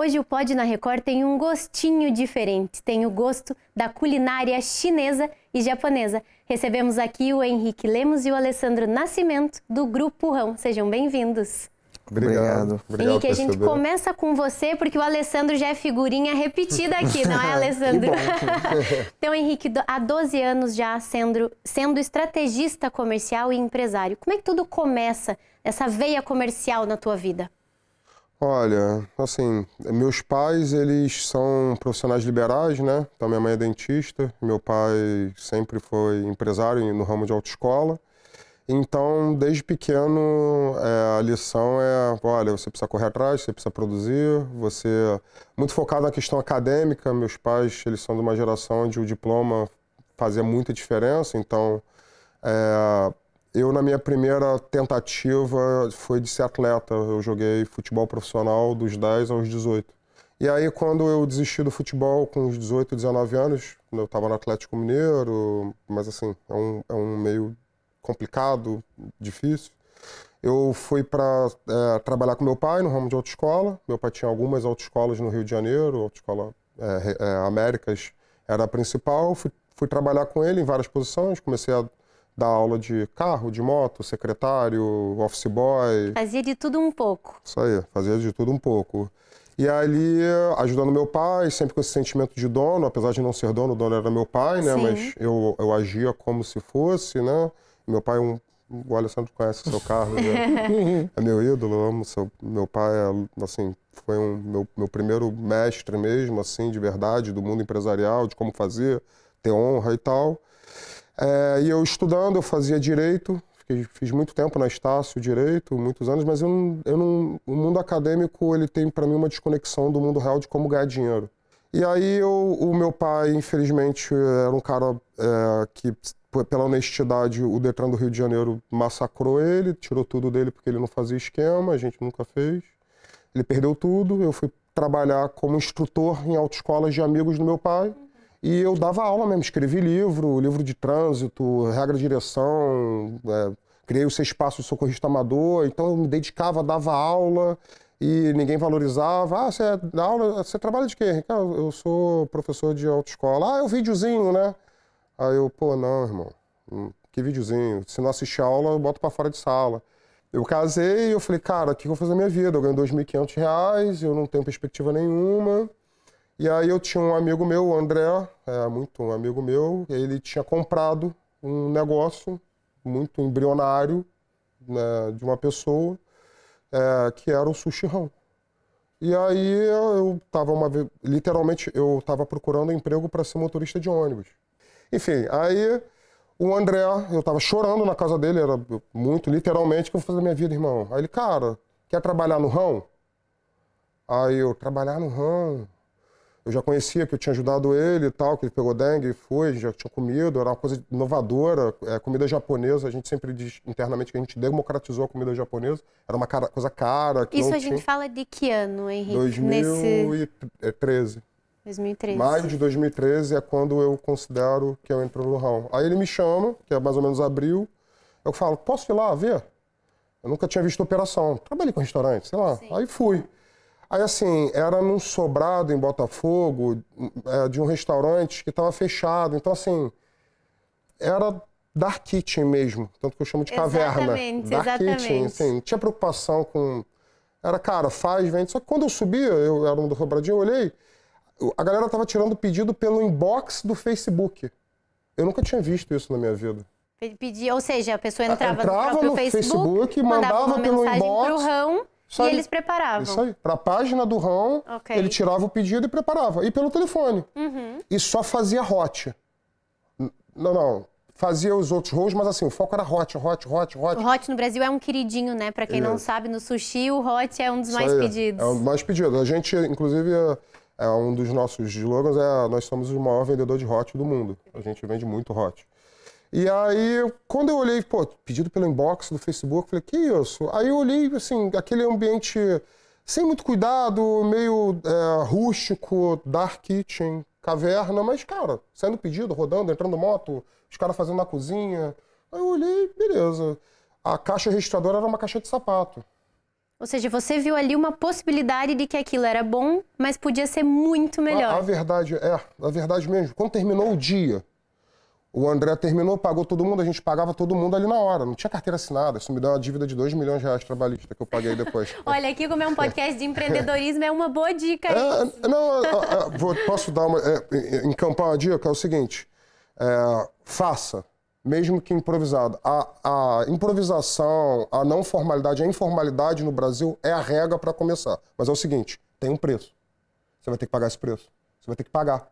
Hoje o Pod na Record tem um gostinho diferente, tem o gosto da culinária chinesa e japonesa. Recebemos aqui o Henrique Lemos e o Alessandro Nascimento, do Grupo Rão. Sejam bem-vindos. Obrigado. Henrique, a gente começa com você, porque o Alessandro já é figurinha repetida aqui, não é, Alessandro? Então, Henrique, há 12 anos já sendo estrategista comercial e empresário. Como é que tudo começa, essa veia comercial na tua vida? Olha, assim, meus pais, eles são profissionais liberais, né? Então, minha mãe é dentista, meu pai sempre foi empresário no ramo de autoescola. Então, desde pequeno, a lição é, olha, você precisa correr atrás, você precisa produzir, você... Muito focado na questão acadêmica, meus pais, eles são de uma geração onde o diploma fazia muita diferença, então, eu, na minha primeira tentativa, foi de ser atleta. Eu joguei futebol profissional dos 10 aos 18. E aí, quando eu desisti do futebol com os 18, 19 anos, eu estava no Atlético Mineiro, mas assim, é um meio complicado, difícil. Eu fui para trabalhar com meu pai no ramo de autoescola. Meu pai tinha algumas autoescolas no Rio de Janeiro, a autoescola Américas era a principal. Fui trabalhar com ele em várias posições, comecei a dar aula de carro, de moto, secretário, office boy. Fazia de tudo um pouco. Isso aí, fazia de tudo um pouco. E ali, ajudando meu pai, sempre com esse sentimento de dono, apesar de não ser dono, o dono era meu pai, né? Sim. Mas eu agia como se fosse, né? Meu pai, o Alessandro conhece o seu Carlos, né? É meu ídolo, eu amo meu pai, assim, foi meu primeiro mestre mesmo, assim, de verdade, do mundo empresarial, de como fazer, ter honra e tal. E eu estudando, eu fazia direito, fiz muito tempo na Estácio, direito, muitos anos, mas o mundo acadêmico, ele tem para mim uma desconexão do mundo real de como ganhar dinheiro. E aí o meu pai, infelizmente, era um cara que, pela honestidade, o Detran do Rio de Janeiro massacrou ele, tirou tudo dele porque ele não fazia esquema, a gente nunca fez. Ele perdeu tudo, eu fui trabalhar como instrutor em autoescolas de amigos do meu pai. E eu dava aula mesmo, escrevi livro de trânsito, regra de direção, criei o 6 Passos de Socorrista Amador, então eu me dedicava, dava aula e ninguém valorizava. Você dá aula, você trabalha de quê? Eu sou professor de autoescola. É o videozinho, né? Aí eu, não, irmão, que videozinho? Se não assistir a aula, eu boto pra fora de sala. Eu casei e eu falei, cara, o que eu vou fazer na minha vida? Eu ganho R$2.500, eu não tenho perspectiva nenhuma. E aí eu tinha um amigo meu, o André, muito um amigo meu, ele tinha comprado um negócio muito embrionário, né, de uma pessoa, que era o Sushi Rão. E aí eu estava literalmente, eu estava procurando emprego para ser motorista de ônibus. Enfim, aí o André, eu estava chorando na casa dele, era muito, literalmente, o que eu vou fazer na minha vida, irmão? Aí ele, cara, quer trabalhar no Rão? Aí eu, trabalhar no Rão? Eu já conhecia que eu tinha ajudado ele e tal, que ele pegou dengue e foi, já tinha comido, era uma coisa inovadora, comida japonesa, a gente sempre diz internamente que a gente democratizou a comida japonesa, era uma coisa cara. Que isso não a gente fala de que ano, Henrique? 2013. 2013. Maio de 2013 é quando eu considero que eu entro no Rão. Aí ele me chama, que é mais ou menos abril, eu falo, posso ir lá ver? Eu nunca tinha visto operação, trabalhei com restaurante, sei lá, Sim. Aí fui. Aí, assim, era num sobrado em Botafogo, de um restaurante que estava fechado. Então, assim, era dark kitchen mesmo. Tanto que eu chamo de caverna. Dark kitchen, assim, não tinha preocupação com... Era, cara, faz, vende. Só que quando eu subia, eu era um do sobradinho, eu olhei, a galera estava tirando pedido pelo inbox do Facebook. Eu nunca tinha visto isso na minha vida. Ou seja, a pessoa entrava no próprio no Facebook, mandava uma pelo mensagem inbox. pro Rão. E eles preparavam? Isso aí. Para a página do Rão, ele tirava o pedido e preparava. E pelo telefone. Uhum. E só fazia hot. Não. Fazia os outros rolls, mas assim, o foco era hot. O hot no Brasil é um queridinho, né? Para quem não sabe, no sushi o hot é um dos mais pedidos. É um dos mais pedidos. A gente, inclusive, um dos nossos slogans nós somos o maior vendedor de hot do mundo. A gente vende muito hot. E aí, quando eu olhei, pedido pelo inbox do Facebook, falei, que isso? Aí eu olhei, assim, aquele ambiente sem muito cuidado, meio rústico, dark kitchen, caverna, mas, cara, saindo pedido, rodando, entrando moto, os caras fazendo na cozinha. Aí eu olhei, beleza. A caixa registradora era uma caixa de sapato. Ou seja, você viu ali uma possibilidade de que aquilo era bom, mas podia ser muito melhor. A verdade mesmo. Quando terminou o dia, o André terminou, pagou todo mundo, a gente pagava todo mundo ali na hora. Não tinha carteira assinada. Isso me deu uma dívida de R$2 milhões trabalhista que eu paguei depois. Olha, aqui como é um podcast de empreendedorismo, é uma boa dica. Posso dar encampar uma dica? É o seguinte, faça. Mesmo que improvisado. A improvisação, a não formalidade, a informalidade no Brasil é a regra para começar. Mas é o seguinte, tem um preço. Você vai ter que pagar esse preço. Você vai ter que pagar.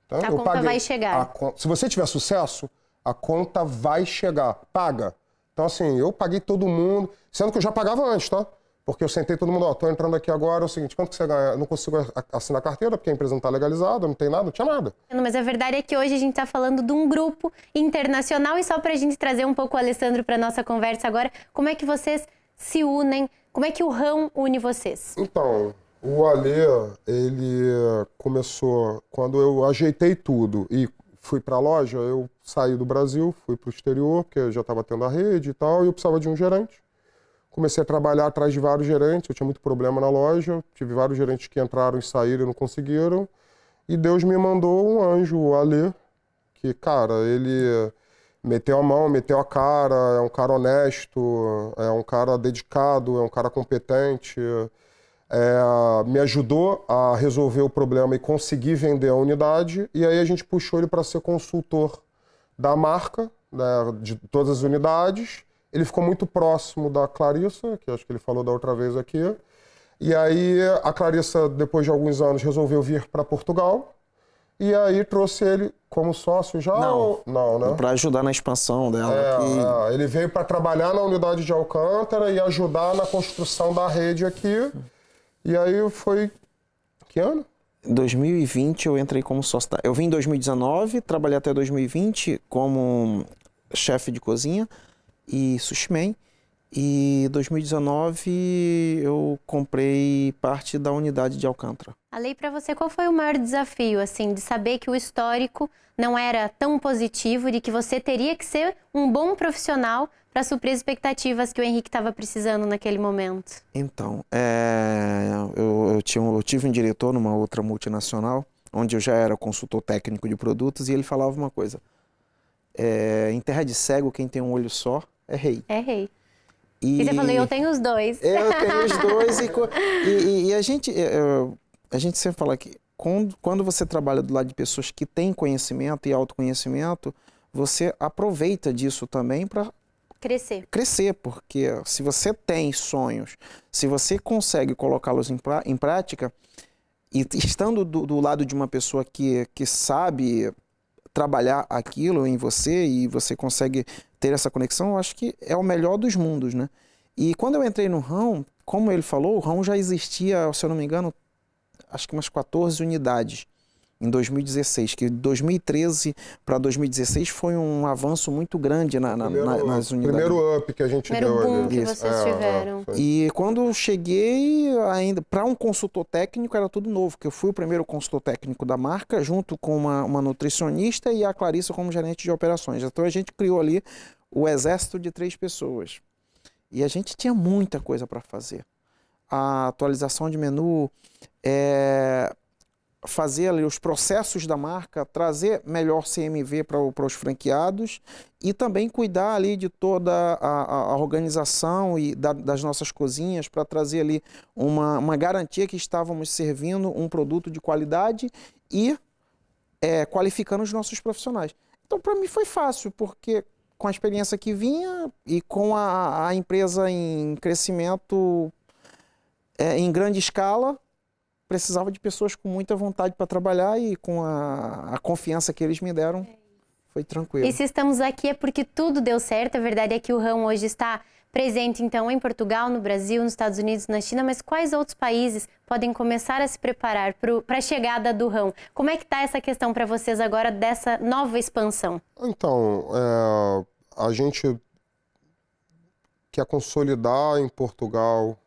Então, a conta vai chegar. Se você tiver sucesso, a conta vai chegar. Paga. Então, assim, eu paguei todo mundo, sendo que eu já pagava antes, tá? Porque eu sentei todo mundo, tô entrando aqui agora, é o seguinte, quanto que você ganha? Eu não consigo assinar a carteira, porque a empresa não tá legalizada, não tem nada, não tinha nada. Mas a verdade é que hoje a gente tá falando de um grupo internacional e só pra gente trazer um pouco o Alessandro pra nossa conversa agora, como é que vocês se unem? Como é que o Rão une vocês? Então, o Alê, ele começou, quando eu ajeitei tudo e fui pra loja, eu saí do Brasil, fui pro exterior, porque eu já tava tendo a rede e tal, e eu precisava de um gerente. Comecei a trabalhar atrás de vários gerentes, eu tinha muito problema na loja, tive vários gerentes que entraram e saíram e não conseguiram. E Deus me mandou um anjo, o Alê, que, cara, ele meteu a mão, meteu a cara, é um cara honesto, é um cara dedicado, é um cara competente. Me ajudou a resolver o problema e conseguir vender a unidade. E aí a gente puxou ele para ser consultor da marca, né, de todas as unidades. Ele ficou muito próximo da Clarissa, que acho que ele falou da outra vez aqui. E aí a Clarissa, depois de alguns anos, resolveu vir para Portugal. E aí trouxe ele como sócio já? Não, né? Para ajudar na expansão dela. Ele veio para trabalhar na unidade de Alcântara e ajudar na construção da rede aqui. E aí foi... Que ano? Em 2020 eu entrei como sócio. Eu vim em 2019, trabalhei até 2020 como chefe de cozinha e sushi man. E em 2019 eu comprei parte da unidade de Alcântara. Ale, para você, qual foi o maior desafio, assim, de saber que o histórico não era tão positivo, de que você teria que ser um bom profissional para suprir as expectativas que o Henrique estava precisando naquele momento? Então, eu tive um diretor numa outra multinacional, onde eu já era consultor técnico de produtos, e ele falava uma coisa: em terra de cego, quem tem um olho só é rei. É rei. E você falou, eu tenho os dois. Eu tenho os dois. E a gente sempre fala que quando você trabalha do lado de pessoas que têm conhecimento e autoconhecimento, você aproveita disso também para crescer, porque se você tem sonhos, se você consegue colocá-los em prática, e estando do lado de uma pessoa que sabe trabalhar aquilo em você e você consegue ter essa conexão, eu acho que é o melhor dos mundos, né? E quando eu entrei no Rão, como ele falou, o Rão já existia, se eu não me engano, acho que umas 14 unidades em 2016, que de 2013 para 2016 foi um avanço muito grande nas unidades. Primeiro up que a gente deu ali. Boom que vocês tiveram. E quando eu cheguei, ainda para um consultor técnico era tudo novo, que eu fui o primeiro consultor técnico da marca, junto com uma nutricionista e a Clarissa como gerente de operações. Então a gente criou ali o exército de 3 pessoas. E a gente tinha muita coisa para fazer. A atualização de menu, fazer ali os processos da marca, trazer melhor CMV para os franqueados e também cuidar ali de toda a organização e das nossas cozinhas para trazer ali uma garantia que estávamos servindo um produto de qualidade e qualificando os nossos profissionais. Então, para mim foi fácil, porque com a experiência que vinha e com a empresa em crescimento em grande escala, precisava de pessoas com muita vontade para trabalhar e com a confiança que eles me deram, foi tranquilo. E se estamos aqui é porque tudo deu certo. A verdade é que o Rão hoje está presente, então, em Portugal, no Brasil, nos Estados Unidos, na China, mas quais outros países podem começar a se preparar para a chegada do Rão? Como é que está essa questão para vocês agora dessa nova expansão? Então, a gente quer consolidar em Portugal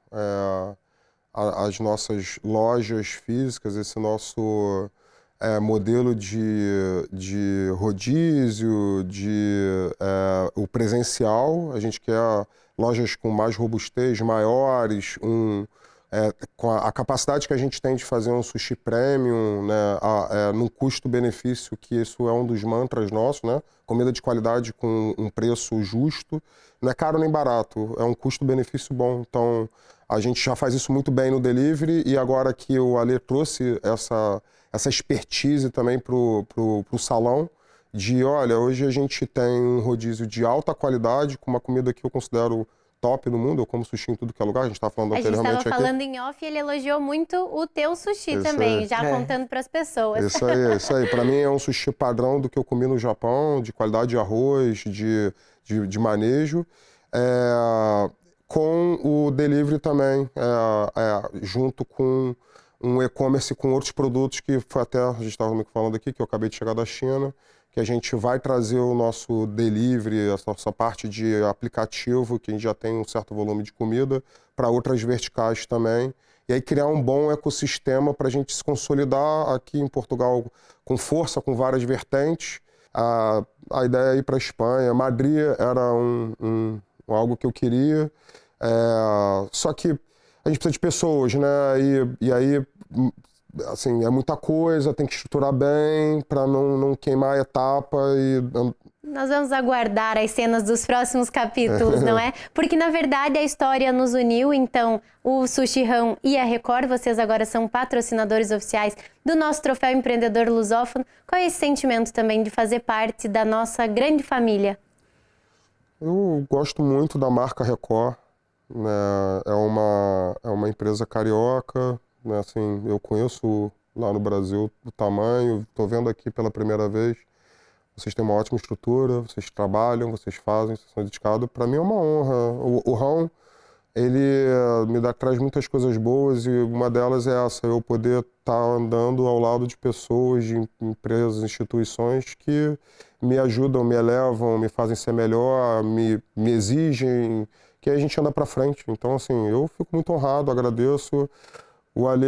as nossas lojas físicas, esse nosso modelo de rodízio, o presencial. A gente quer lojas com mais robustez, maiores, com a capacidade que a gente tem de fazer um sushi premium, né, num custo-benefício, que isso é um dos mantras nossos, né? Comida de qualidade com um preço justo, não é caro nem barato, é um custo-benefício bom. Então, a gente já faz isso muito bem no delivery, e agora que o Ale trouxe essa expertise também pro salão, olha, hoje a gente tem um rodízio de alta qualidade, com uma comida que eu considero top no mundo, eu como sushi em tudo que é lugar, a gente estava falando anteriormente aqui. A gente estava falando em off e ele elogiou muito o teu sushi Isso também, aí. já contando para as pessoas. Isso aí. Para mim é um sushi padrão do que eu comi no Japão, de qualidade de arroz, de manejo, com o delivery também, junto com um e-commerce com outros produtos que foi até, a gente estava falando aqui, que eu acabei de chegar da China, que a gente vai trazer o nosso delivery, essa parte de aplicativo, que a gente já tem um certo volume de comida, para outras verticais também. E aí criar um bom ecossistema para a gente se consolidar aqui em Portugal com força, com várias vertentes. A ideia é ir para a Espanha. Madrid era algo que eu queria. Só que a gente precisa de pessoas, né? E aí, assim, é muita coisa, tem que estruturar bem para não queimar a etapa Nós vamos aguardar as cenas dos próximos capítulos, não é? Porque, na verdade, a história nos uniu, então o Sushi Rão e a Record, vocês agora são patrocinadores oficiais do nosso Troféu Empreendedor Lusófono. Qual é esse sentimento também de fazer parte da nossa grande família? Eu gosto muito da marca Record, né? É uma empresa carioca, né? Assim, eu conheço lá no Brasil o tamanho, estou vendo aqui pela primeira vez. Vocês têm uma ótima estrutura, vocês trabalham, vocês fazem, vocês são dedicados. Para mim é uma honra. O Rão, ele traz muitas coisas boas, e uma delas é essa, eu poder estar andando ao lado de pessoas, de empresas, instituições que me ajudam, me elevam, me fazem ser melhor, me exigem, que aí a gente anda para frente. Então, assim, eu fico muito honrado, agradeço. O Ale,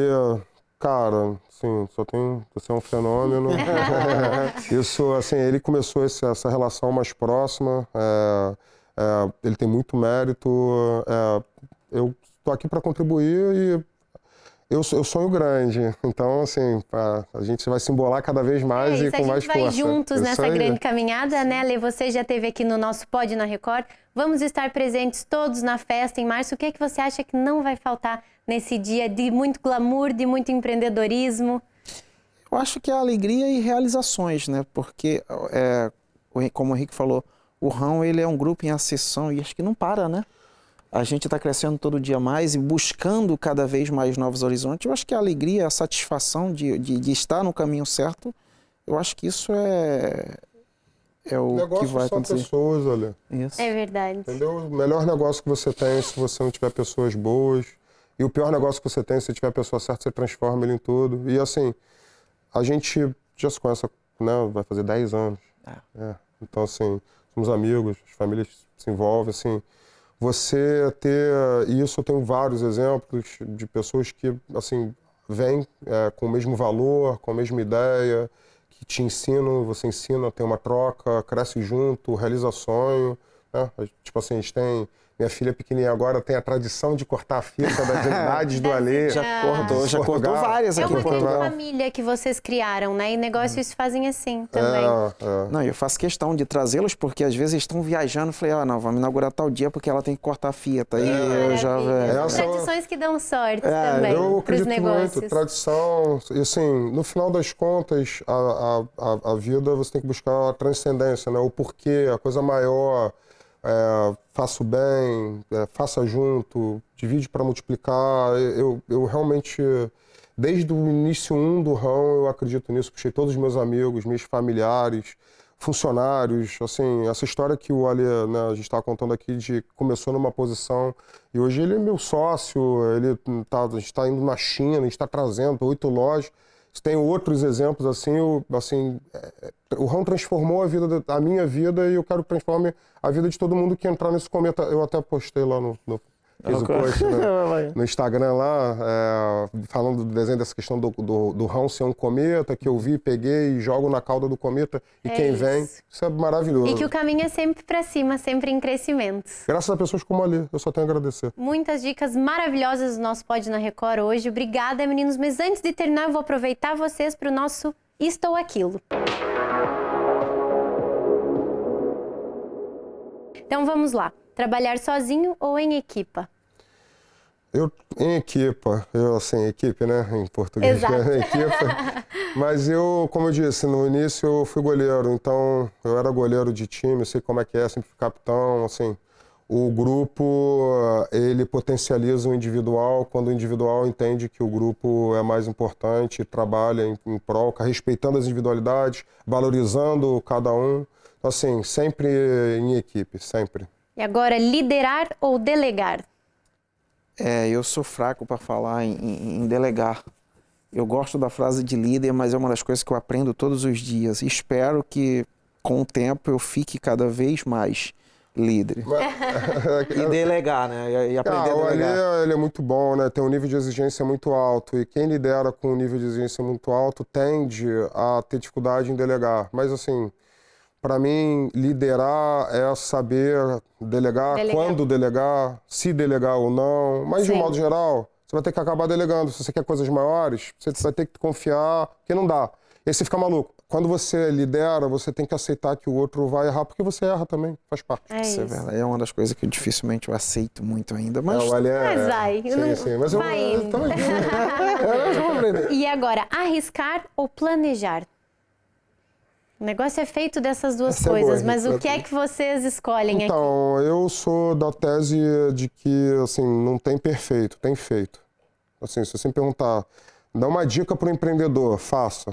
cara, assim, você é um fenômeno. Isso, assim, ele começou essa relação mais próxima, ele tem muito mérito, eu estou aqui para contribuir e eu sonho grande. Então, assim, a gente vai se embolar cada vez mais e com mais força. A gente vai juntos nessa grande caminhada, né, Lê? Você já esteve aqui no nosso Pod na Record. Vamos estar presentes todos na festa em março. O que é que você acha que não vai faltar nesse dia de muito glamour, de muito empreendedorismo? Eu acho que é alegria e realizações, né? Porque, como o Henrique falou, o Rão, ele é um grupo em ascensão e acho que não para, né? A gente está crescendo todo dia mais e buscando cada vez mais novos horizontes. Eu acho que a alegria, a satisfação de estar no caminho certo, eu acho que isso é o que vai acontecer. Pessoas, olha. Isso. É verdade. Entendeu? O melhor negócio que você tem, se você não tiver pessoas boas. E o pior negócio que você tem, se tiver a pessoa certa, você transforma ele em tudo. E assim, a gente já se conhece, né? Vai fazer 10 anos. Então, assim, somos amigos, as famílias se envolvem, assim. Você ter isso, eu tenho vários exemplos de pessoas que, assim, vêm com o mesmo valor, com a mesma ideia, que te ensinam, você ensina, tem uma troca, cresce junto, realiza sonho, né? Tipo assim, a gente tem... Minha filha pequenininha agora tem a tradição de cortar a fita das idades do Ale. Já cortou várias aqui em Portugal. É uma família que vocês criaram, né? E negócios fazem assim também. Não, eu faço questão de trazê-los porque às vezes eles estão viajando. Falei, não, vamos inaugurar tal dia porque ela tem que cortar a fita. E eu já... Tradições que dão sorte também para os negócios. Muito, tradição. E assim, no final das contas, a vida você tem que buscar a transcendência, né? O porquê, a coisa maior. Faça o bem, faça junto, divide para multiplicar. Eu realmente, desde o início 1 do Rão, eu acredito nisso. Puxei todos os meus amigos, meus familiares, funcionários. Assim, essa história que o Ale, né, a gente estava contando aqui, de começou numa posição e hoje ele é meu sócio. A gente está indo na China, a gente está trazendo 8 lojas. Tem outros exemplos assim, o Rão transformou a minha vida e eu quero transformar a vida de todo mundo que entrar nesse cometa. Eu até postei lá fiz o post no Instagram lá, falando do desenho dessa questão do rão ser um cometa, que eu vi, peguei e jogo na cauda do cometa e quem vem. Isso é maravilhoso. E que o caminho é sempre para cima, sempre em crescimento. Graças a pessoas como ali, eu só tenho a agradecer. Muitas dicas maravilhosas do nosso Pode na Record hoje. Obrigada, meninos. Mas antes de terminar, eu vou aproveitar vocês para o nosso Isto ou Aquilo. Então vamos lá. Trabalhar sozinho ou em equipa? Em equipa, equipe, né, em português, Exato. Equipa. Mas eu, como eu disse, no início eu fui goleiro, então eu era goleiro de time, eu sei como é que é, sempre fui capitão, assim. O grupo, ele potencializa o individual quando o individual entende que o grupo é mais importante, trabalha em prol, respeitando as individualidades, valorizando cada um. Então, assim, sempre em equipe, sempre. E agora, liderar ou delegar? Eu sou fraco para falar em delegar. Eu gosto da frase de líder, mas é uma das coisas que eu aprendo todos os dias. Espero que, com o tempo, eu fique cada vez mais líder. E delegar, né? E aprender a delegar. Ele é muito bom, né? Tem um nível de exigência muito alto. E quem lidera com um nível de exigência muito alto tende a ter dificuldade em delegar. Mas, assim, para mim, liderar é saber delegar, quando delegar, se delegar ou não. Mas, de um modo geral, você vai ter que acabar delegando. Se você quer coisas maiores, você vai ter que confiar, porque não dá. E aí você fica maluco. Quando você lidera, você tem que aceitar que o outro vai errar, porque você erra também, faz parte. Isso é verdade. É uma das coisas que dificilmente eu aceito muito ainda, mas... Mas vai. Sim. Mas vai. E agora, arriscar ou planejar? O negócio é feito dessas duas coisas, mas o que é que vocês escolhem aqui? Então, eu sou da tese de que, assim, não tem perfeito, tem feito. Assim, se você me perguntar, dá uma dica para o empreendedor, faça.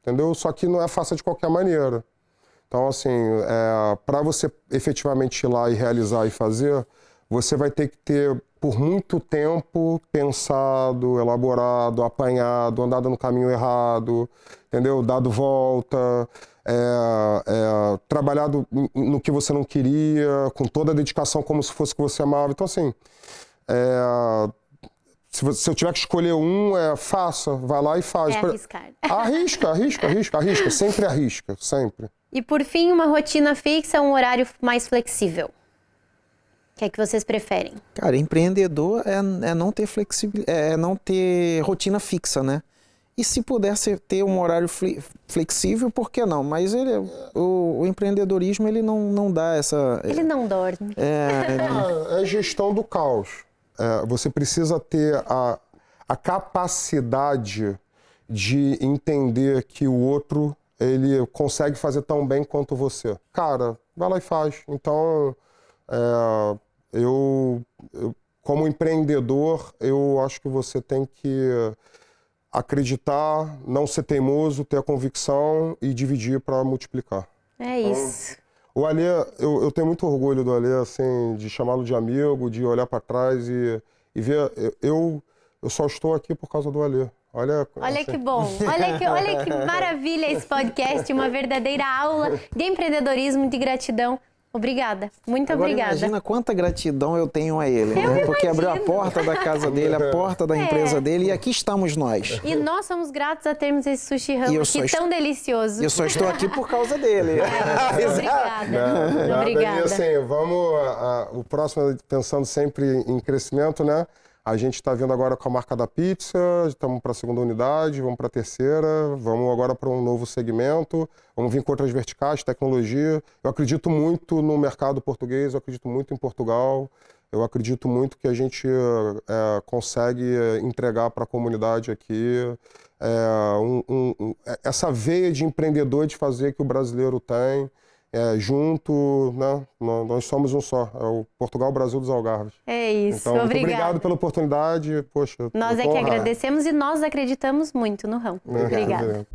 Entendeu? Só que não é fácil de qualquer maneira. Então, assim, para você efetivamente ir lá e realizar e fazer, você vai ter que ter, por muito tempo, pensado, elaborado, apanhado, andado no caminho errado, entendeu? Dado volta, trabalhado no que você não queria, com toda a dedicação como se fosse o que você amava. Então, assim, se eu tiver que escolher faça, vai lá e faz. Arriscar. Arrisca, sempre arrisca, sempre. E por fim, uma rotina fixa ou um horário mais flexível? O que é que vocês preferem? Cara, empreendedor é não ter não ter rotina fixa, né? E se pudesse ter um horário flexível, por que não? Mas o empreendedorismo, ele não dá essa... Ele não dorme. É gestão do caos. Você precisa ter a capacidade de entender que o outro, ele consegue fazer tão bem quanto você. Cara, vai lá e faz. Então, eu como empreendedor, eu acho que você tem que acreditar, não ser teimoso, ter a convicção e dividir para multiplicar. É isso. O Alê, eu tenho muito orgulho do Alê, assim, de chamá-lo de amigo, de olhar para trás e ver. Eu só estou aqui por causa do Alê. Olha assim. Que bom. Olha que maravilha esse podcast, uma verdadeira aula de empreendedorismo, de gratidão. Obrigada, muito obrigada. Imagina quanta gratidão eu tenho a ele, né? Porque abriu a porta da casa dele, a porta da empresa dele, e aqui estamos nós. E nós somos gratos a termos esse sushi ramo aqui tão delicioso. Eu só estou aqui por causa dele. Obrigada. Obrigada. E assim, o próximo, pensando sempre em crescimento, né? A gente está vindo agora com a marca da pizza, estamos para a segunda unidade, vamos para a terceira, vamos agora para um novo segmento, vamos vir com outras verticais, tecnologia. Eu acredito muito no mercado português, eu acredito muito em Portugal, eu acredito muito que a gente consegue entregar para a comunidade aqui essa veia de empreendedor de fazer que o brasileiro tem. Junto, né? Nós somos um só, é o Portugal Brasil dos Algarves. É isso, então, muito obrigado pela oportunidade. Poxa, nós é que agradecemos e nós acreditamos muito no ramo. Obrigada.